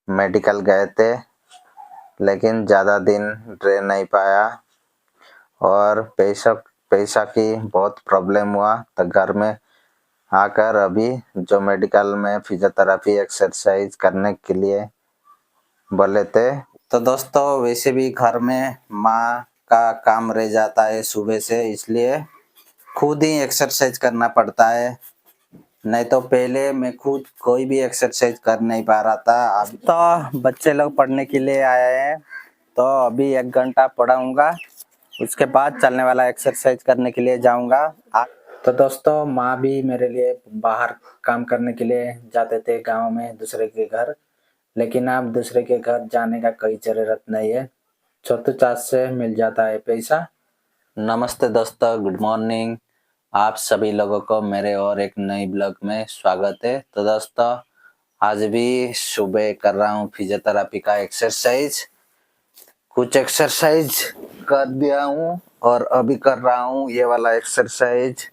Medical गए थे, लेकिन ज़्यादा दिन रह नहीं पाया और पैसा की बहुत प्रॉब्लम हुआ। तो घर में आकर अभी जो मेडिकल में फिजियोथेरेपी एक्सरसाइज करने के लिए बोले थे। तो दोस्तों वैसे भी घर में माँ का काम रह जाता है सुबह से, इसलिए खुद ही एक्सरसाइज करना पड़ता है। नहीं तो पहले मैं खुद कोई भी एक्सरसाइज कर नहीं पा रहा था। अब तो बच्चे लोग पढ़ने के लिए आए हैं, तो अभी 1 घंटा पढ़ाऊंगा, उसके बाद चलने वाला एक्सरसाइज करने के लिए जाऊंगा। तो दोस्तों माँ भी मेरे लिए बाहर काम करने के लिए जाते थे गांव में दूसरे के घर, लेकिन अब दूसरे के घर जाने का कोई जरूरत नहीं है, छोटू चाच से मिल जाता है पैसा। नमस्ते दोस्तों, गुड मॉर्निंग। आप सभी लोगों को मेरे और एक नई ब्लॉग में स्वागत है। तो दोस्तों आज भी सुबह कर रहा हूँ फिजियोथेरेपी का एक्सरसाइज। कुछ एक्सरसाइज कर दिया हूँ और अभी कर रहा हूँ ये वाला एक्सरसाइज।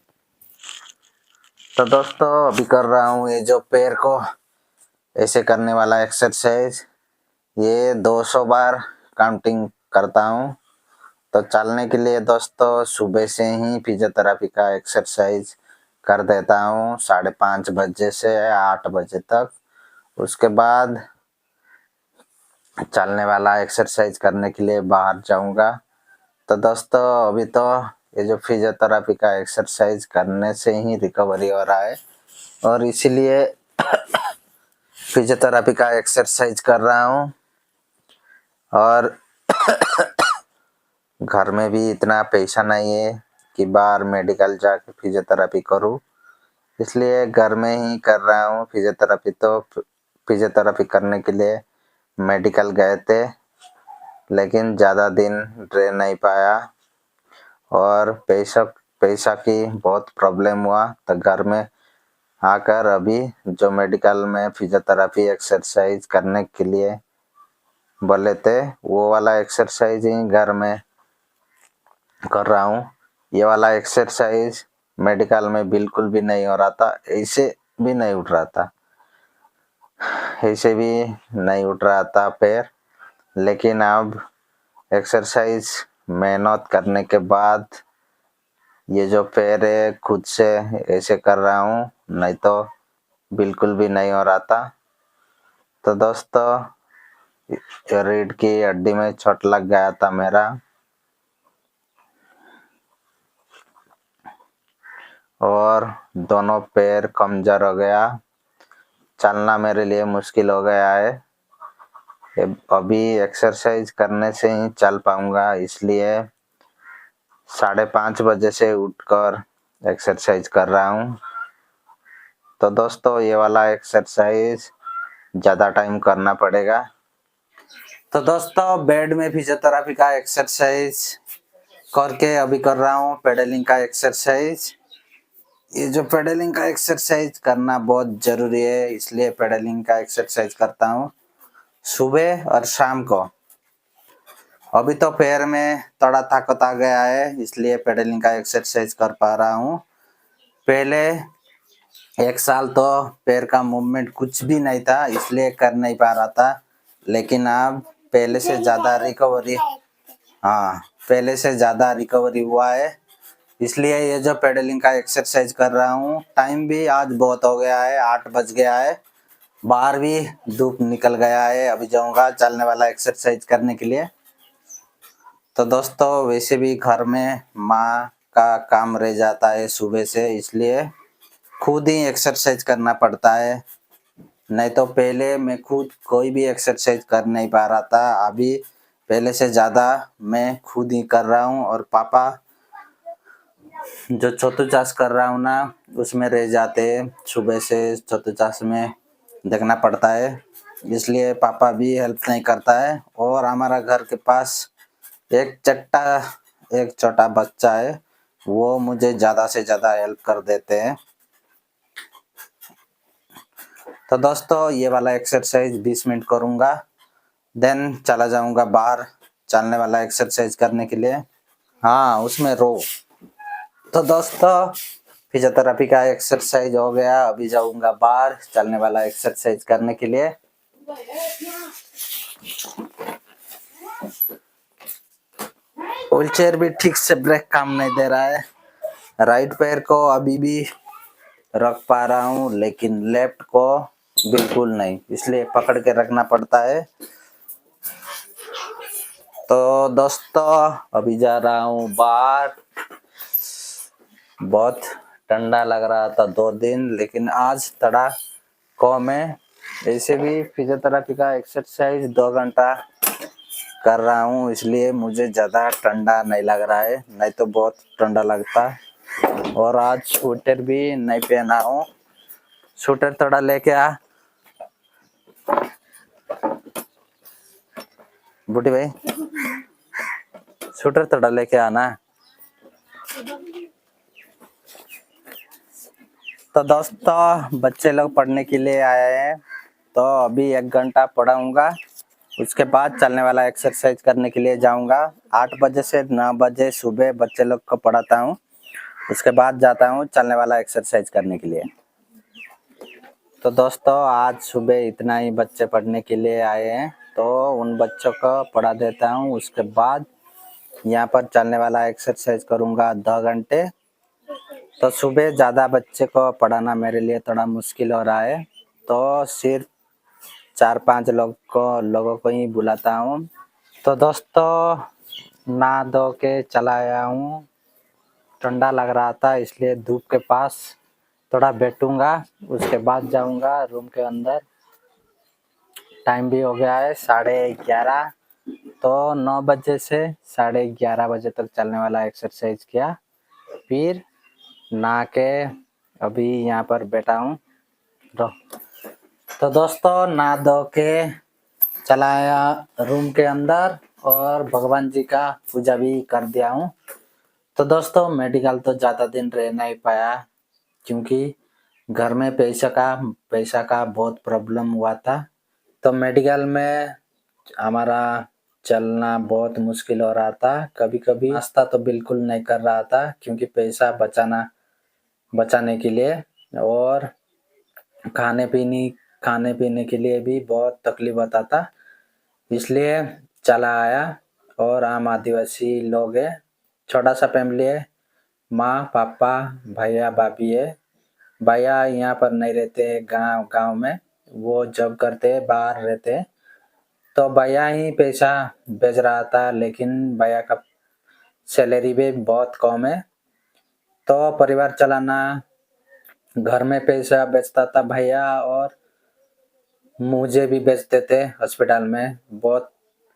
तो दोस्तों अभी कर रहा हूँ ये जो पैर को ऐसे करने वाला एक्सरसाइज, ये 200 बार काउंटिंग करता हूँ। तो चलने के लिए दोस्तों सुबह से ही फिजियोथेरेपी का एक्सरसाइज कर देता हूँ 5:30 बजे से 8 बजे तक। उसके बाद चलने वाला एक्सरसाइज करने के लिए बाहर जाऊंगा। तो दोस्तों अभी तो ये जो फिजियोथेरेपी का एक्सरसाइज करने से ही रिकवरी हो रहा है और इसीलिए फिजियोथेरेपी का एक्सरसाइज कर रहा हूँ। और घर में भी इतना पैसा नहीं है कि बाहर मेडिकल जाके फिजियोथेरेपी करूँ, इसलिए घर में ही कर रहा हूँ फिजियोथेरेपी। तो फिजियोथेरेपी करने के लिए मेडिकल गए थे, लेकिन ज़्यादा दिन रह नहीं पाया और पैसा की बहुत प्रॉब्लम हुआ। तो घर में आकर अभी जो मेडिकल में फिजियोथेरेपी एक्सरसाइज करने के लिए बोले थे वो वाला एक्सरसाइज ही घर में कर रहा हूँ। ये वाला एक्सरसाइज मेडिकल में बिल्कुल भी नहीं हो रहा था, ऐसे भी नहीं उठ रहा था, ऐसे भी नहीं उठ रहा था पैर। लेकिन अब एक्सरसाइज मेहनत करने के बाद ये जो पैर है खुद से ऐसे कर रहा हूँ, नहीं तो बिल्कुल भी नहीं हो रहा था। तो दोस्तों रीढ़ की हड्डी में चोट लग गया था मेरा और दोनों पैर कमजोर हो गया, चलना मेरे लिए मुश्किल हो गया है। अभी एक्सरसाइज करने से ही चल पाऊंगा, इसलिए 5:30 बजे से उठकर एक्सरसाइज कर रहा हूँ। तो दोस्तों ये वाला एक्सरसाइज ज़्यादा टाइम करना पड़ेगा। तो दोस्तों बेड में फिजियोथेरेपी का एक्सरसाइज करके अभी कर रहा हूँ पेडलिंग का एक्सरसाइज। ये जो पेडलिंग का एक्सरसाइज करना बहुत ज़रूरी है, इसलिए पेडलिंग का एक्सरसाइज करता हूँ सुबह और शाम को। अभी तो पैर में थोड़ा ताकत आ गया है, इसलिए पेडलिंग का एक्सरसाइज कर पा रहा हूँ। पहले 1 साल तो पैर का मूवमेंट कुछ भी नहीं था, इसलिए कर नहीं पा रहा था, लेकिन अब पहले से ज़्यादा रिकवरी, हाँ पहले से ज़्यादा रिकवरी हुआ है, इसलिए ये जो पेडलिंग का एक्सरसाइज कर रहा हूँ। टाइम भी आज बहुत हो गया है, 8 बज गया है, बाहर भी धूप निकल गया है। अभी जाऊँगा चलने वाला एक्सरसाइज करने के लिए। तो दोस्तों वैसे भी घर में माँ का काम रह जाता है सुबह से, इसलिए खुद ही एक्सरसाइज करना पड़ता है। नहीं तो पहले मैं खुद कोई भी एक्सरसाइज कर नहीं पा रहा था, अभी पहले से ज़्यादा मैं खुद ही कर रहा हूँ। और पापा जो छोटू चाष कर रहा हूँ ना, उसमें रह जाते हैं, सुबह से छोटू चाष में देखना पड़ता है, इसलिए पापा भी हेल्प नहीं करता है। और हमारा घर के पास एक छोटा बच्चा है, वो मुझे ज़्यादा से ज़्यादा हेल्प कर देते हैं। तो दोस्तों ये वाला एक्सरसाइज 20 मिनट करूँगा, देन चला जाऊँगा बाहर चलने वाला एक्सरसाइज करने के लिए। हाँ उसमें रो। तो दोस्तों फिजियोथेरेपी का एक्सरसाइज हो गया, अभी जाऊँगा बाहर चलने वाला एक्सरसाइज करने के लिए। व्हील चेयर भी ठीक से ब्रेक काम नहीं दे रहा है। राइट पैर को अभी भी रख पा रहा हूँ लेकिन लेफ्ट को बिल्कुल नहीं, इसलिए पकड़ के रखना पड़ता है। तो दोस्तों अभी जा रहा हूँ बाहर। बहुत ठंडा लग रहा था 2 दिन, लेकिन आज थोड़ा कम है। ऐसे भी फिजियोथेरेपी का एक्सरसाइज 2 घंटा कर रहा हूँ, इसलिए मुझे ज़्यादा ठंडा नहीं लग रहा है, नहीं तो बहुत ठंडा लगता। और आज स्वेटर भी नहीं पहना हूँ। स्वेटर थोड़ा लेके आ बूटी भाई, स्वेटर थोड़ा लेके आना। तो दोस्तों बच्चे लोग पढ़ने के लिए आए हैं, तो अभी 1 घंटा पढ़ाऊंगा। उसके बाद चलने वाला एक्सरसाइज करने के लिए जाऊंगा। 8 बजे से 9 बजे सुबह बच्चे लोग को पढ़ाता हूँ, उसके बाद जाता हूँ चलने वाला एक्सरसाइज करने के लिए। तो दोस्तों आज सुबह इतना ही बच्चे पढ़ने के लिए आए हैं, तो उन बच्चों को पढ़ा देता हूँ। उसके बाद यहाँ पर चलने वाला एक्सरसाइज करूँगा 2 घंटे। तो सुबह ज़्यादा बच्चे को पढ़ाना मेरे लिए थोड़ा मुश्किल हो रहा है, तो सिर्फ 4-5 लोगों को ही बुलाता हूँ। तो दोस्तों नहा धो के चला आया हूँ। ठंडा लग रहा था इसलिए धूप के पास थोड़ा बैठूंगा, उसके बाद जाऊंगा रूम के अंदर। टाइम भी हो गया है 11:30, तो 9 बजे से 11:30 बजे तक चलने वाला एक्सरसाइज किया, फिर नहा के अभी यहाँ पर बैठा हूँ। तो दोस्तों नहा धो के चला आया रूम के अंदर और भगवान जी का पूजा भी कर दिया हूँ। तो दोस्तों मेडिकल तो ज़्यादा दिन रह नहीं पाया, क्योंकि घर में पैसा का बहुत प्रॉब्लम हुआ था। तो मेडिकल में हमारा चलना बहुत मुश्किल हो रहा था। कभी कभी नाश्ता तो बिल्कुल नहीं कर रहा था, क्योंकि पैसा बचाने के लिए, और खाने पीने के लिए भी बहुत तकलीफ होता था, इसलिए चला आया। और आम आदिवासी लोग है, छोटा सा फैमिली है, माँ पापा भैया भाभी है। भैया यहाँ पर नहीं रहते, गांव में वो जॉब करते बाहर रहते, तो भैया ही पैसा भेज रहा था, लेकिन भैया का सैलरी भी बहुत कम है। तो परिवार चलाना, घर में पैसा बेचता था भैया, और मुझे भी बेचते थे। हॉस्पिटल में बहुत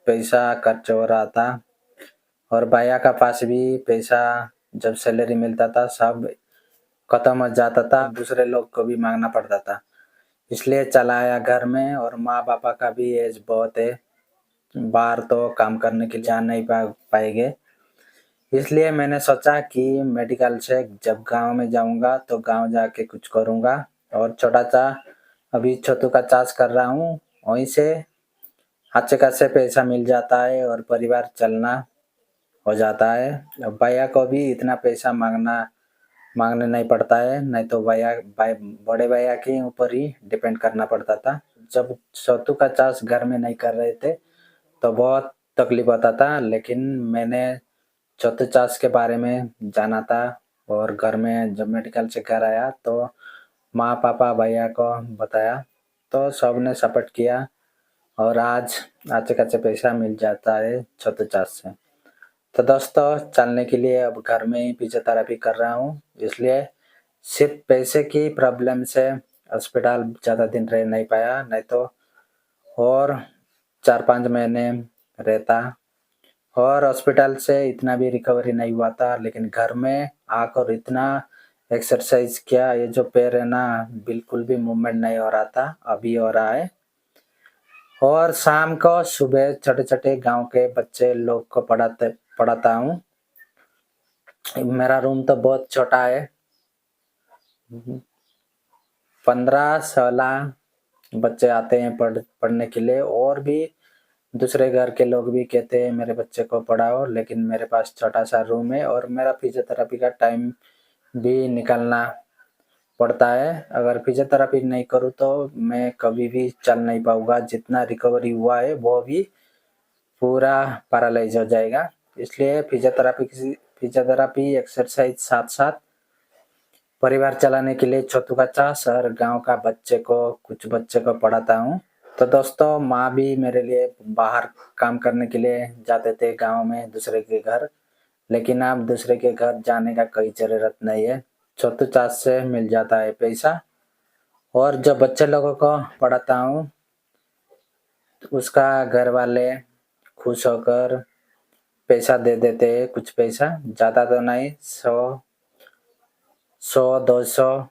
पैसा खर्च हो रहा था, और भैया का पास भी पैसा जब सैलरी मिलता था सब खत्म हो जाता था, दूसरे लोग को भी मांगना पड़ता था, इसलिए चला आया घर में। और माँ पापा का भी एज बहुत है, बाहर तो काम करने के लिए जा नहीं पाएंगे, इसलिए मैंने सोचा कि मेडिकल से जब गांव में जाऊंगा तो गांव जाके कुछ करूंगा। और छोटा सा अभी छोटू का चार्ज कर रहा हूँ, वहीं से अच्छे खासे पैसा मिल जाता है और परिवार चलना हो जाता है। भैया को भी इतना पैसा मांगने नहीं पड़ता है, नहीं तो बड़े भैया के ऊपर ही डिपेंड करना पड़ता था। जब छोटू का चार्ज घर में नहीं कर रहे थे तो बहुत तकलीफ होता था, लेकिन मैंने चौथे चार्ज के बारे में जाना था, और घर में जब मेडिकल से घर आया तो माँ पापा भैया को बताया, तो सब ने सपोर्ट किया, और आज अच्छे खासे पैसा मिल जाता है चौथे चार्ज से। तो दोस्तों चलने के लिए अब घर में ही फिजियोथेरेपी कर रहा हूँ, इसलिए सिर्फ पैसे की प्रॉब्लम से हॉस्पिटल ज़्यादा दिन रह नहीं पाया, नहीं तो और 4-5 महीने रहता। और हॉस्पिटल से इतना भी रिकवरी नहीं हुआ था, लेकिन घर में आकर इतना एक्सरसाइज किया, ये जो पैर है ना बिल्कुल भी मूवमेंट नहीं हो रहा था, अभी हो रहा है। और शाम को सुबह छोटे छोटे गांव के बच्चे लोग को पढ़ाता हूँ। मेरा रूम तो बहुत छोटा है, 15-16 बच्चे आते हैं पढ़ने के लिए, और भी दूसरे घर के लोग भी कहते हैं मेरे बच्चे को पढ़ाओ, लेकिन मेरे पास छोटा सा रूम है और मेरा फिजियोथेरेपी का टाइम भी निकलना पड़ता है। अगर फिजियोथेरेपी नहीं करूँ तो मैं कभी भी चल नहीं पाऊँगा, जितना रिकवरी हुआ है वो भी पूरा पैरालाइज हो जाएगा। इसलिए फिजियोथेरेपी एक्सरसाइज साथ-साथ परिवार चलाने के लिए छोटू बच्चा शहर गाँव का बच्चे को कुछ बच्चे को पढ़ाता हूँ। तो दोस्तों माँ भी मेरे लिए बाहर काम करने के लिए जाते थे गाँव में दूसरे के घर, लेकिन अब दूसरे के घर जाने का कोई ज़रूरत नहीं है। छोटू चाचा से मिल जाता है पैसा और जो बच्चे लोगों को पढ़ाता हूँ उसका घर वाले खुश होकर पैसा दे देते हैं, कुछ पैसा ज़्यादा तो नहीं, 100-200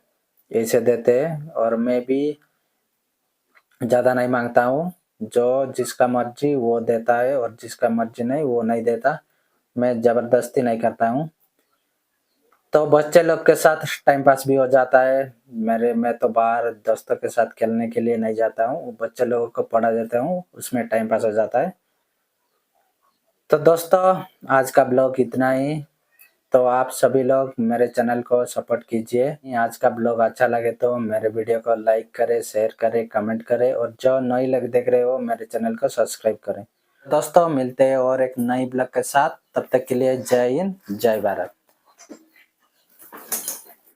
ऐसे देते हैं और मैं भी ज़्यादा नहीं मांगता हूँ। जो जिसका मर्जी वो देता है और जिसका मर्जी नहीं वो नहीं देता। मैं ज़बरदस्ती नहीं करता हूँ। तो बच्चे लोग के साथ टाइम पास भी हो जाता है। मैं तो बाहर दोस्तों के साथ खेलने के लिए नहीं जाता हूँ, बच्चे लोगों को पढ़ा देता हूँ, उसमें टाइम पास हो जाता है। तो दोस्तों आज का ब्लॉग इतना ही। तो आप सभी लोग मेरे चैनल को सपोर्ट कीजिए। आज का ब्लॉग अच्छा लगे तो मेरे वीडियो को लाइक करें, शेयर करें, कमेंट करें और जो नई लग देख रहे हो मेरे चैनल को सब्सक्राइब करें। दोस्तों मिलते हैं और एक नई ब्लॉग के साथ, तब तक के लिए जय हिंद, जय भारत।